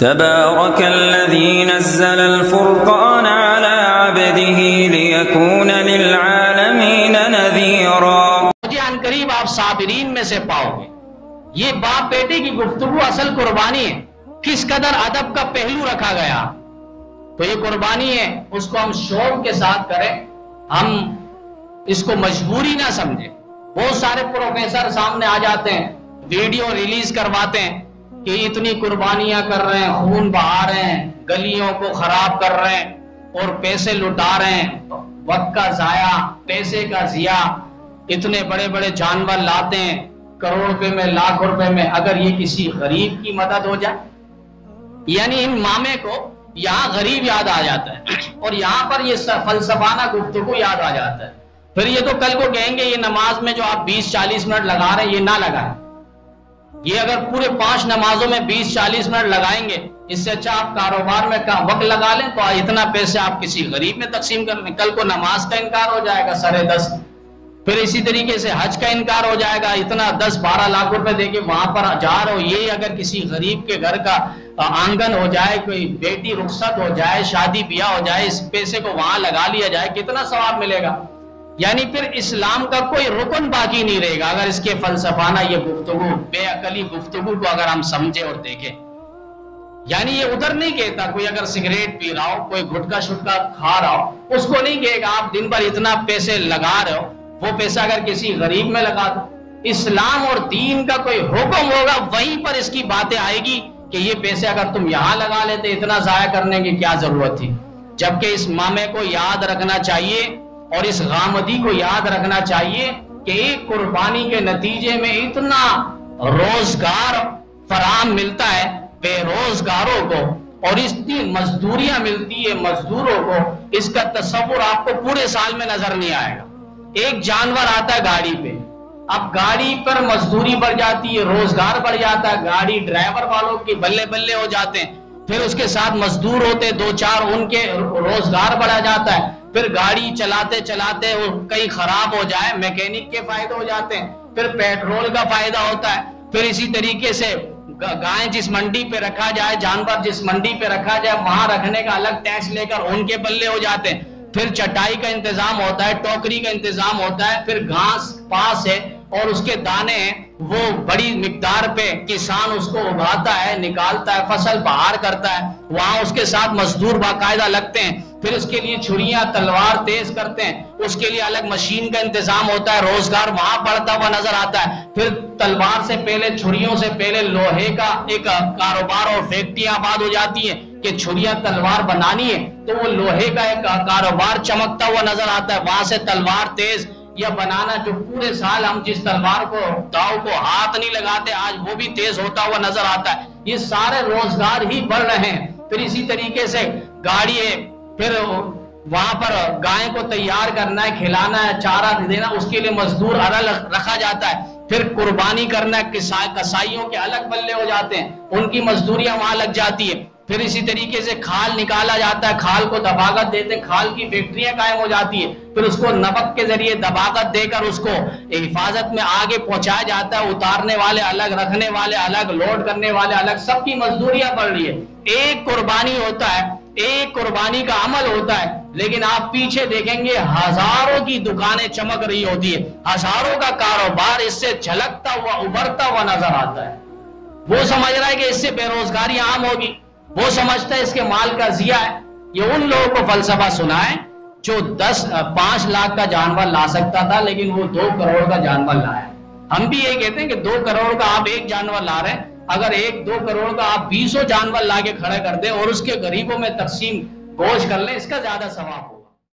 تبارك الذي نزل الفرقان على عبده ليكون للعالمين نذيرا۔ مجھے عنقریب آپ صابرین میں سے پاؤ گے۔ یہ باپ بیٹے کی گفتگو اصل قربانی ہے، کس قدر ادب کا پہلو رکھا گیا تو یہ قربانی ہے، اس کو ہم شوق کے ساتھ کریں، ہم اس کو مجبوری نہ سمجھیں۔ بہت سارے پروفیسر سامنے آ جاتے ہیں، ویڈیو ریلیز کرواتے ہیں کہ اتنی قربانیاں کر رہے ہیں، خون بہا رہے ہیں، گلیوں کو خراب کر رہے ہیں اور پیسے لٹا رہے ہیں، وقت کا ضائع، پیسے کا ضیاع، اتنے بڑے بڑے جانور لاتے ہیں، کروڑ روپے میں، لاکھ روپے میں، اگر یہ کسی غریب کی مدد ہو جائے، یعنی ان مامے کو یہاں غریب یاد آ جاتا ہے اور یہاں پر یہ فلسفانہ گفتگو یاد آ جاتا ہے۔ پھر یہ تو کل کو کہیں گے یہ نماز میں جو آپ 20-40 منٹ لگا رہے ہیں یہ نہ لگائیں، یہ اگر پورے 5 نمازوں میں 20-40 منٹ لگائیں گے، اس سے اچھا آپ کاروبار میں وقت لگا لیں تو اتنا پیسے آپ کسی غریب میں تقسیم کر لیں۔ کل کو نماز کا انکار ہو جائے گا 10.5، پھر اسی طریقے سے حج کا انکار ہو جائے گا، اتنا 10-12 لاکھ روپے دے کے وہاں پر جا رہے ہو، یہ اگر کسی غریب کے گھر کا آنگن ہو جائے، کوئی بیٹی رخصت ہو جائے، شادی بیاہ ہو جائے، اس پیسے کو وہاں لگا لیا جائے، کتنا ثواب ملے گا۔ یعنی پھر اسلام کا کوئی رکن باقی نہیں رہے گا اگر اس کے فلسفانہ یہ گفتگو، بے عقلی گفتگو کو اگر ہم سمجھیں اور دیکھیں۔ یعنی یہ ادھر نہیں کہتا کوئی اگر سگریٹ پی رہا ہو، کوئی گٹکا شٹکا کھا رہا ہو، اس کو نہیں کہے گا آپ دن بھر اتنا پیسے لگا رہے ہو، وہ پیسہ اگر کسی غریب میں لگا دو۔ اسلام اور دین کا کوئی حکم ہوگا، وہیں پر اس کی باتیں آئے گی کہ یہ پیسے اگر تم یہاں لگا لیتے اتنا ضائع کرنے کی کیا ضرورت تھی۔ جبکہ اس مامے کو یاد رکھنا چاہیے اور اس غامدی کو یاد رکھنا چاہیے کہ ایک قربانی کے نتیجے میں اتنا روزگار فراہم ملتا ہے بے روزگاروں کو، اور اتنی مزدوریاں ملتی ہے مزدوروں کو، اس کا تصور آپ کو پورے سال میں نظر نہیں آئے گا۔ ایک جانور آتا ہے گاڑی پہ، اب گاڑی پر مزدوری بڑھ جاتی ہے، روزگار بڑھ جاتا ہے، گاڑی ڈرائیور والوں کی بلے بلے ہو جاتے ہیں، پھر اس کے ساتھ مزدور ہوتے 2-4، ان کے روزگار بڑھا جاتا ہے، پھر گاڑی چلاتے چلاتے وہ کہیں خراب ہو جائے، میکینک کے فائدے ہو جاتے ہیں، پھر پیٹرول کا فائدہ ہوتا ہے، پھر اسی طریقے سے گائے جس منڈی پہ رکھا جائے، جانور جس منڈی پہ رکھا جائے، وہاں رکھنے کا الگ ٹیکس لے کر ان کے بلے ہو جاتے ہیں، پھر چٹائی کا انتظام ہوتا ہے، ٹوکری کا انتظام ہوتا ہے، پھر گھاس پاس ہے اور اس کے دانے ہیں، وہ بڑی مقدار پہ کسان اس کو اگاتا ہے، نکالتا ہے، فصل بہار کرتا ہے، وہاں اس کے ساتھ مزدور باقاعدہ لگتے ہیں، پھر اس کے لیے چھریاں تلوار تیز کرتے ہیں، اس کے لیے الگ مشین کا انتظام ہوتا ہے، روزگار وہاں بڑھتا ہوا نظر آتا ہے، پھر تلوار سے پہلے، چھریوں سے پہلے لوہے کا ایک کاروبار اور فیکٹریاں آباد ہو جاتی ہیں کہ چھریاں تلوار بنانی ہے تو وہ لوہے کا ایک کاروبار چمکتا ہوا نظر آتا ہے، وہاں سے تلوار تیز یا بنانا، جو پورے سال ہم جس تلوار کو داؤ کو ہاتھ نہیں لگاتے آج وہ بھی تیز ہوتا ہوا نظر آتا ہے، یہ سارے روزگار ہی بڑھ رہے ہیں۔ پھر اسی طریقے سے گاڑی ہے، پھر وہاں پر گائے کو تیار کرنا ہے، کھلانا ہے، چارہ دینا، اس کے لیے مزدور الگ رکھا جاتا ہے، پھر قربانی کرنا ہے، کسائیوں کے الگ بلے ہو جاتے ہیں، ان کی مزدوریاں وہاں لگ جاتی ہے، پھر اسی طریقے سے کھال نکالا جاتا ہے، کھال کو دباغت دیتے ہیں، کھال کی فیکٹریاں قائم ہو جاتی ہے، پھر اس کو نبک کے ذریعے دباغت دے کر اس کو حفاظت میں آگے پہنچایا جاتا ہے، اتارنے والے الگ، رکھنے والے الگ، لوڈ کرنے والے الگ، سب کی مزدوریاں بڑھ رہی ہے۔ ایک قربانی ہوتا ہے، ایک قربانی کا عمل ہوتا ہے، لیکن آپ پیچھے دیکھیں گے ہزاروں کی دکانیں چمک رہی ہوتی ہے، ہزاروں کا کاروبار اس سے جھلکتا ہوا ابھرتا ہوا نظر آتا ہے۔ وہ سمجھ رہا ہے کہ اس سے بے روزگاری عام ہوگی، وہ سمجھتا ہے اس کے مال کا ضیاع ہے۔ یہ ان لوگوں کو فلسفہ سنائے جو 5 لاکھ کا جانور لا سکتا تھا لیکن وہ 2 کروڑ کا جانور لایا۔ ہم بھی یہ کہتے ہیں کہ 2 کروڑ کا آپ ایک جانور لا رہے ہیں، اگر 1-2 کروڑ کا آپ 20 جانور لا کے کھڑے کر دیں اور اس کے غریبوں میں تقسیم گوشت کر لیں، اس کا زیادہ ثواب ہو۔